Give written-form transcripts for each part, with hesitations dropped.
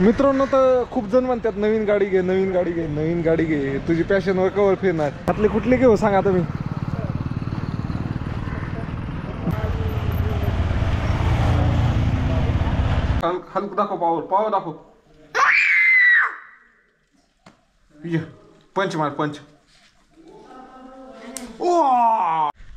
मित्रांनो तर खूप जण म्हणतात नवीन गाडी घे नवीन गाडी घे नवीन गाडी घे तुझी पॅशनवर कवर फिरणार त्यातले कुठली घेऊ सांगा तुम्ही हलक दाखव पावर दाखव पंच मार पंच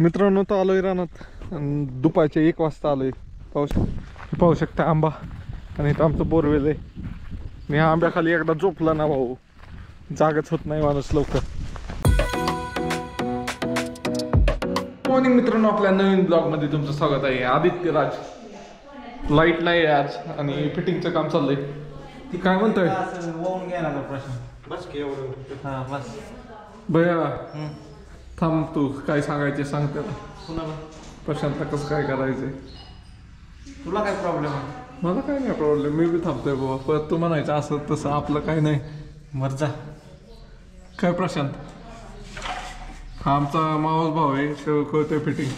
मित्रांनो तर आलोय रानात दुपारचे 1 वाजता आलोय पाहू शकता आंबा आणि इथं आमचं बोरवेल आहे मी आंब्याखाली एकदा झोपला ना भाऊ जागच होत नाही माणूस लवकर मॉर्निंग मित्रांनो आपल्या नवीन ब्लॉग मध्ये तुमचं स्वागत आहे आदित्य राज लाईट नाही आज आणि फिटिंगचं काम चाललंय ती काय म्हणतोय भैया थांब तू काय सांगायचे सांग त्याला प्रशांतला कसं काय करायचंय तुला काय प्रॉब्लेम आहे मला काय नाही प्रॉब्लेम मी बी थांबतोय बाबा परत तू म्हणायचं असं तसं आपलं काय नाही मर्जा काय प्रशांत हा आमचा मावस भाऊ आहे कळतोय फिटिंग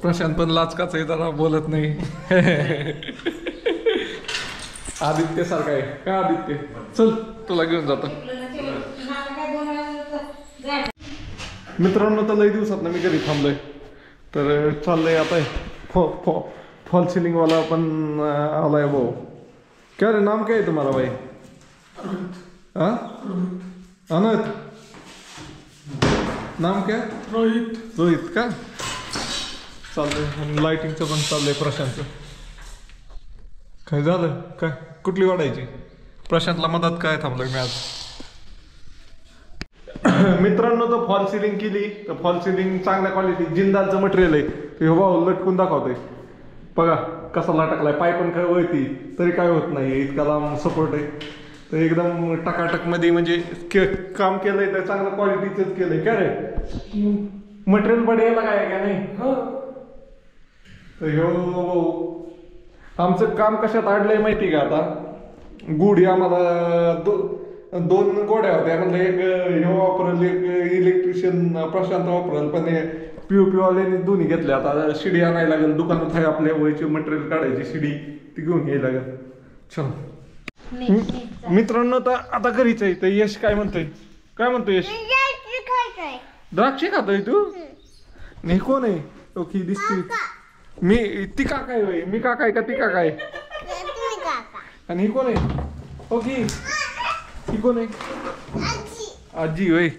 प्रशांत पण लाचकाच आहे जरा बोलत नाही आदित्य सारखा आहे काय आदित्य चल तुला घेऊन जातो मित्रांनो तर लई दिवसात ना मी घरी थांबलोय तर चाललंय आता फॉल सिलिंग वाला पण आलाय भाऊ क्या रे नाम क्या है तुम्हारा भाई हाँ अनंत नाम क्या रोहित का चाललंय लाइटिंगचं पण चाललंय प्रशांतचं काय झालं काय कुठली वाढायची प्रशांतला मदत काय थांबलोय मी आज मित्रांनो तर फॉल सिलिंग केली तर फॉल सिलिंग चांगल्या क्वालिटी जिंदालचं मटेरियल आहे ते भाऊ लटकून दाखवतोय बघा कसा लटकलाय पाय पण काय वळती तरी काय होत नाही इतका लांब सपोर्ट आहे तर एकदम टकाटक मध्ये म्हणजे काम केलंय तर चांगलं क्वालिटीच केलंय काय रे मटेरियल बढायला काय का नाही तर हो आमचं काम कशात अडलंय माहिती का आता गुढी आम्हाला दोन गोड्या होत्या म्हणलं एक हे वापरल एक इलेक्ट्रिशियन प्रशांत वापरल पण पीओपी वाल्याने दोन्ही घेतल्या आता शिडी आणायला लागेल दुकानात आहे आपल्या वयची मटेरियल काढायची शिडी ती घेऊन यायला लागेल चल मित्रांनो तर आता घरीच आहे तर यश काय म्हणतोय यश द्राक्षे खातोय तू नाही कोण आहे ओके दिसती मी ती काका आहे मी काका आहे का ती काका आहे आणि ही कोण आहे ओके ही कोण आहे आजी होय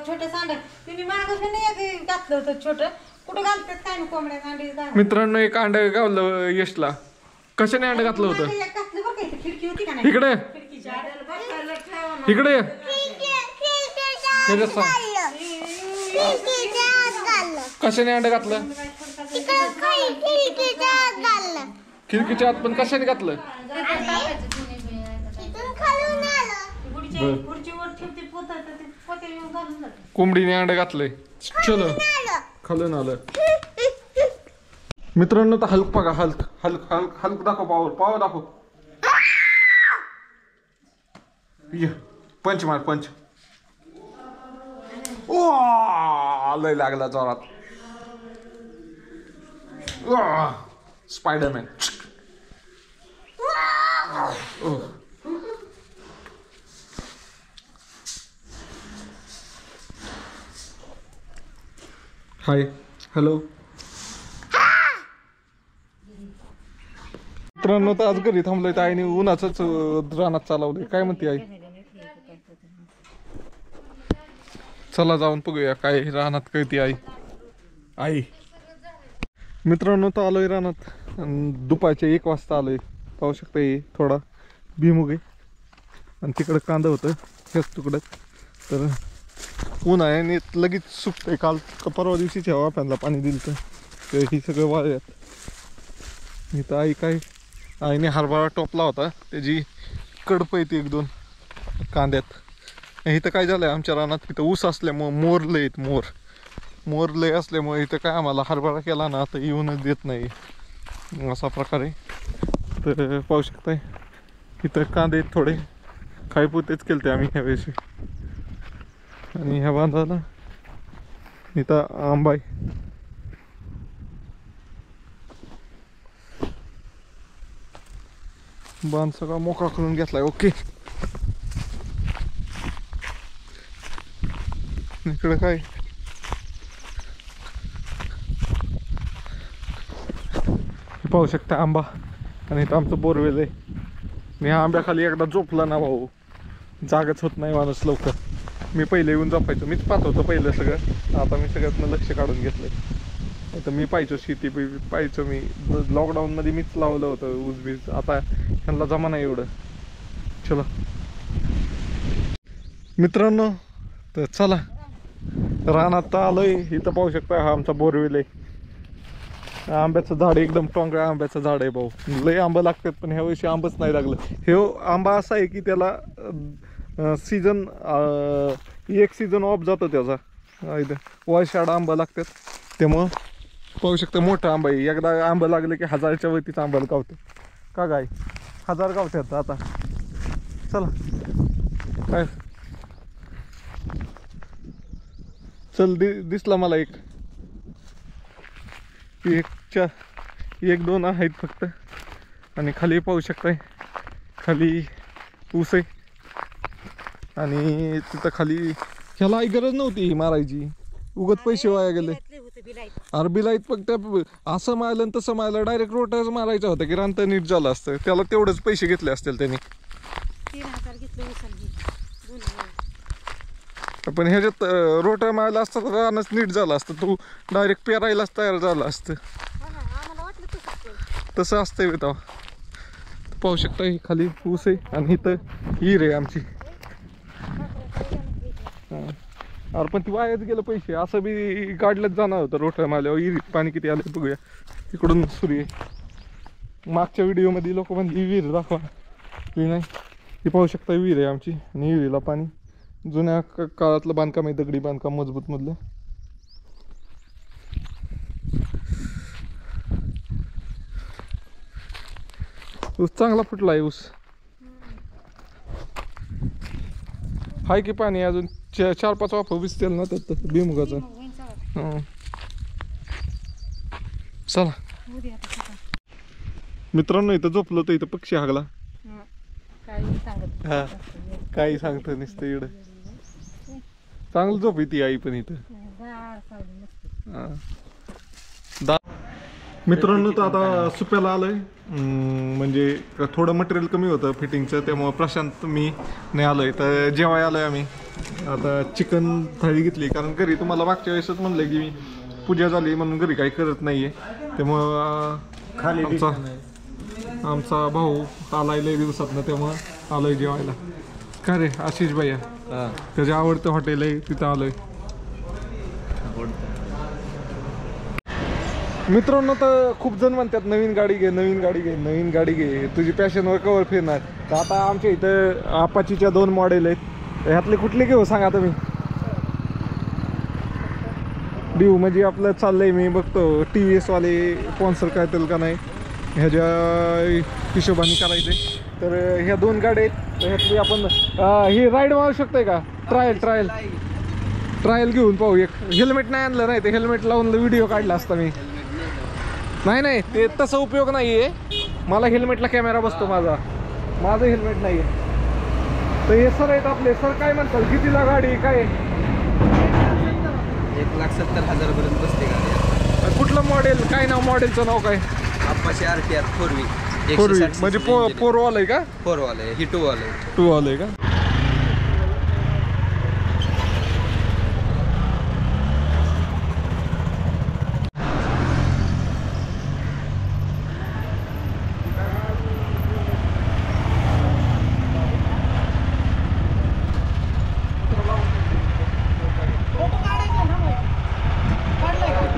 छोटे सांडे तुम्ही मागं नाही घातलं होतं छोटं कुठं घालतात काय ना कोंबड्या कांडे मित्रांनो एक अंड गावलं यशला कशाने अंड घातलं होतं खिडकी होती का नाही इकडे इकडे कशाने अंड घातलं खिडकीच्या आत पण कशाने घातलं कोंबडीने अंड घातलंय चलो खालून आलं मित्रांनो तर हलक बघा हलक दाखव पावर दाखव पंच मार पंच लय लागला जोरात स्पायडरमॅन हाय हॅलो मित्रांनो तर आज घरी थांबलोय तर आईने उन्हाच रानात चालवलंय काय म्हणते आई चला जाऊन बघूया काय रानात कळती आई मित्रांनो तर आलोय रानात दुपारचे 1 वाजता आलोय पाहू शकता थोडा भुईमुग आहे आणि तिकडं कांदा होतं हेच तुकडं तर ऊन आहे आणि लगेच सुकतंय काल परवा दिवशीच हवा फॅनला पाणी दिलं तर ही सगळं वाळ्यात इथं आईने हरभरा टोपला होता त्याची कडप येते 1-2 कांद्यात इथं काय झालंय आमच्या रानात इथं ऊस असल्यामुळं मोर लय आहेत मोर लय असल्यामुळे इथं काय आम्हाला हरभरा केला ना तर येऊनच देत नाही असा प्रकार आहे तर पाहू शकताय इथं कांदे थोडे खायपुतेच केलते आम्ही ह्यावेळेस आणि ह्या बांधाला इथं आंबा आहे बांध सगळा मोकळा करून घेतलाय. ओके, इकडे काय पाहू शकता आंबा, आणि इथं आमचं बोरवेल आहे. मी ह्या आंब्याखाली एकदा झोपला ना भाऊ, जागच होत नाही माणूस लवकर. मी पहिले येऊन झोपायचो, मीच पाहत होतो पहिलं सगळं. आता मी सगळ्यातनं लक्ष काढून घेतलंय. आता मी पाहायचो शेती पाहायचो. मी लॉकडाऊनमध्ये मीच लावलं होतं ऊस बीज. आता ह्यांना जमा नाही एवढं. चला मित्रांनो, तर चला रानात आलोय. इथं पाहू शकता हा आमचा बोरवेल आहे. आंब्याचं झाड एकदम टोंगळ्या आंब्याचं झाड आहे भाऊ. लय आंबा लागतात, पण ह्या वर्षी आंबाच नाही लागलं. हे आंबा असा आहे की त्याला सीझन एक सीझन ऑफ जातो त्याचा. इथं वळशाड आंबा लागतात, त्यामुळं पाहू शकता मोठा आंबा आहे. एकदा आंबा लागले की 1000च्या वरतीच आंबा गावते का काय, 1000 गावतात आता. चला काय चल, दिसला मला एक 1-2 आहेत फक्त. आणि खाली पाहू शकताय, खाली ऊस आहे. आणि तिथं खाली ह्याला गरज नव्हती मारायची, उगत पैसे वाया गेले. अरे बिलाईत फक्त असं मारलं आणि तसं मारलं, डायरेक्ट रोटाच मारायचं होतं की रान नीट झालं असतं. त्याला तेवढेच पैसे घेतले असतील त्यांनी. 3000 घेतले. पण ह्याच्यात रोटा मारायला असतं तर रानच नीट झालं असतं. तू डायरेक्ट पेरायलाच तयार झालं असतं. तसं असतंय तेव्हा. पाहू शकता खाली ऊस आहे, आणि इथं हिर आहे आमची. अरे पण ती वायाच गेलं पैसे. असं बी काढलंच जाणार होतं रोटा मारल्यावर. विहिरीत पाणी किती आलं बघूया. तिकडून सुरू आहे. मागच्या व्हिडिओमध्ये लोक म्हणजे विहीर दाखवा की नाही. ती पाहू शकता विहीर आहे आमची, आणि विहिरीला पाणी. जुन्या काळातलं बांधकाम आहे, दगडी बांधकाम मजबूत मधलं. ऊस चांगला फुटला आहे. ऊस हाय की पाणी अजून 4-5 वाफ भिजतील ना त्यात भुईमुगाचं. चला मित्रांनो, इथं झोपलो तर इथं पक्षी हागला. हा काही सांगतो नुसतं इकडं. चांगलं झोप येते आई पण इथं. मित्रांनो, तर आता सुप्याला आलोय. म्हणजे थोडं मटेरियल कमी होतं फिटिंगचं, त्यामुळं प्रशांत मी नाही आलोय. तर जेवाय आलोय आम्ही. आता चिकन थाळी घेतली, कारण घरी तुम्हाला मागच्या वेळेसच म्हणलं की पूजा झाली म्हणून घरी काही करत नाहीये. त्यामुळं आमचा भाऊ आलाय लय दिवसातनं, त्यामुळं आलोय जेवायला. काय रे आशिष भैया, त्याच्या आवडतं हॉटेल आहे तिथं आलोय. मित्रांनो, तर खूप जण म्हणतात नवीन गाडी घे, नवीन गाडी घे, नवीन गाडी घे, तुझी पॅशनवर कवर फिरणार. तर आता आमच्या इथं अपाचीच्या 2 मॉडेल आहेत. ह्यातले कुठले घेऊ सांगा तुम्ही. ड्यू म्हणजे आपलं चाललंय, मी बघतो TVS वाले स्पॉन्सर काय तर का नाही, ह्याच्या हिशोबाने करायचे. तर ह्या 2 गाड्या आहेत. ह्यातली आपण ही राईड मारू शकतोय का. ट्रायल घेऊन पाहू. एक हेल्मेट नाही आणलं, नाही ते हेल्मेट लावून व्हिडिओ काढला असता मी. नाही ते तसा उपयोग नाही आहे. मला हेल्मेटला कॅमेरा बसतो, माझं हेल्मेट नाही आहे. तर हे सर आहेत आपले. सर काय म्हणतात, कितीला गाडी काय. 1,70,000 पर्यंत बसते गाडी. कुठलं मॉडेल, काय नाव मॉडेलचं नाव काय. आपाचे RTR 4V. 4V म्हणजे 4 वाला आहे का. 4 वाले, ही 2 वाले. 2 वाला आहे का.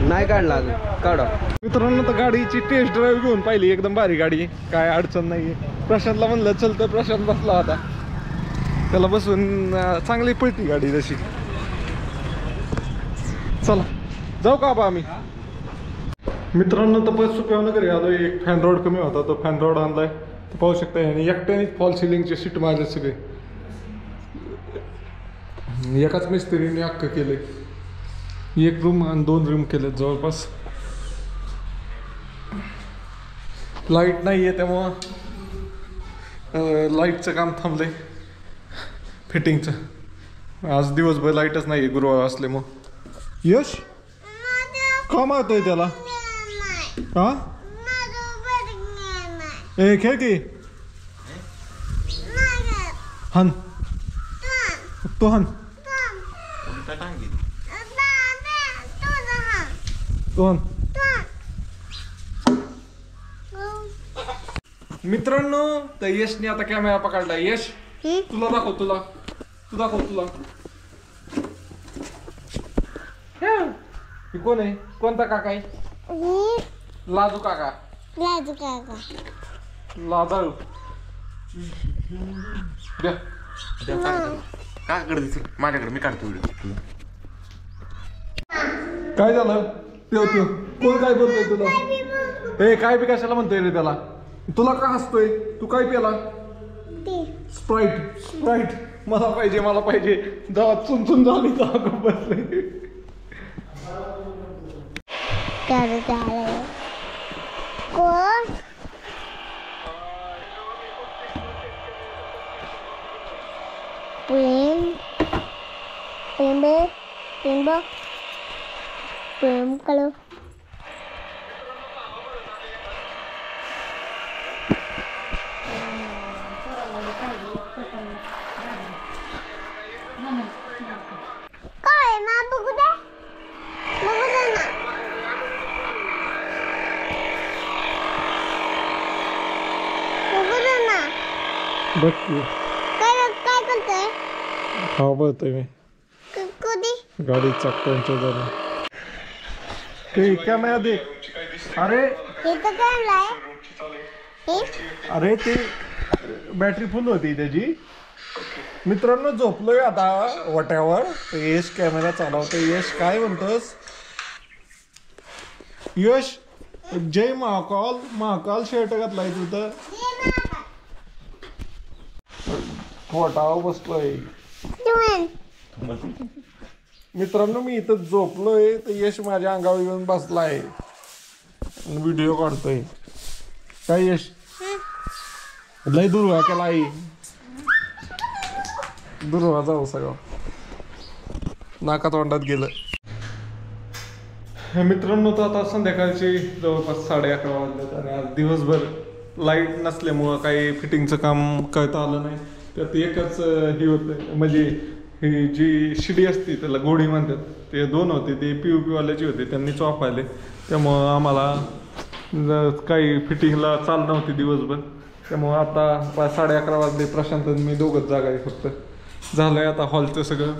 नाही काढला काढा. मित्रांनो, तर गाडीची टेस्ट ड्राईव्ह घेऊन पाहिली. एकदम भारी गाडी आहे, काय अडचण नाही आहे. प्रशांतला म्हणलं चल, तर प्रशांत बसला होता. त्याला बसून चांगली पळती गाडी तशी. चला जाऊ का आम्ही. मित्रांनो, तर बस सुप्यावनं घरी आलो. एक फॅन रॉड कमी होता, तो फॅन रॉड आणलाय. तर पाहू शकता, आणि एकट्यानेच फॉल सिलिंगचे सीट मारले सगळे. एकाच मिस्त्रीने अख्खं केलंय. 1 रूम आणि 2 रूम केलेत जवळपास. लाईट नाही आहे त्यामुळं लाईटचं काम थांबलंय फिटिंगचं. आज दिवसभर लाईटच नाही गुरुवार असल्यामुळं. यश का मारतोय त्याला? हा ए खेळ की हन तो हन तो हन. मित्रांनो तर यशने आता कॅमेरा पकडला. यश तुला दाखव तू दाखव तुला. ही कोण आहे? कोणता काका आहे? लाजू काका. लाजाळू द्या. काकाकडे दिसेल माझ्याकडे मी काढतो व्हिडिओ. काय झालं? त्यो कोण काय बोलतोय तुला? ए काय बी कशाला म्हणतोय रे त्याला? तुला का हसतोय? तू काय प्याला? स्प्राईट. मला पाहिजे. जेव्हा चुन झाली तेव्हा बसले. Kalau kau emang buku deh, buku sana. Buku sana. बघ की काय करतोय? हा बोलतोय मी. कधी? गाडी चाक पंक्चर झालं. ते कॅमेरा दे. अरे हे तर काय? अरे ते बॅटरी फुल होती त्याची. मित्रांनो झोपलोय आता वट्यावर. यश कॅमेरा चालवतो. यश काय म्हणतोस? यश जय महाकाल शर्ट घातलाय तू तर. वटावर बसलोय. मित्रांनो मी इथं झोपलोय तर यश माझ्या अंगावर येऊन बसलाय व्हिडिओ काढतोय. काय यश लय दुर्वा केला आई. दुर्वा जाऊ सगळं नाका तोंडात गेलं. मित्रांनो तर आता संध्याकाळचे जवळपास 11:30 वाजलेत आणि आज दिवसभर लाईट नसल्यामुळं काही फिटिंगचं काम करता आलं नाही. त्यात एकच हे होतं म्हणजे ही जी शिडी असते त्याला गोडी म्हणतात ते 2 होते. ते POP वाल्याची होते. त्यांनी चॉपायले त्यामुळं आम्हाला काही फिटिंगला चाल नव्हती दिवसभर. त्यामुळं आता 11:30 वाजले. प्रशांत आणि मी दोघंच जागा आहे फक्त. झालंय आता हॉलचं सगळं.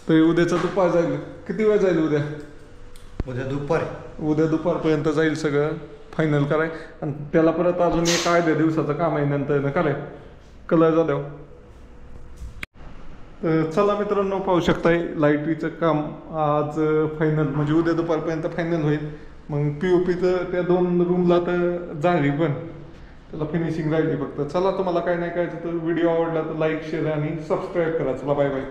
तर उद्याचं दुपार जाईल. किती वेळ जाईल उद्या? उद्या दुपारपर्यंत जाईल सगळं फायनल कराय. आणि त्याला परत अजून एक अर्ध्या दिवसाचं काम आहे नंतर न कराय कलर झाल्यावर. तर चला मित्रांनो पाहू शकताय लाईटीचं काम आज फायनल म्हणजे उद्या दुपारपर्यंत फायनल होईल. मग POPचं त्या 2 रूमला तर झाली पण त्याला फिनिशिंग राहिली फक्त. चला तुम्हाला काय नाही करायचं तर व्हिडिओ आवडला तर लाईक शेअर आणि सबस्क्राईब करा. चला बाय बाय.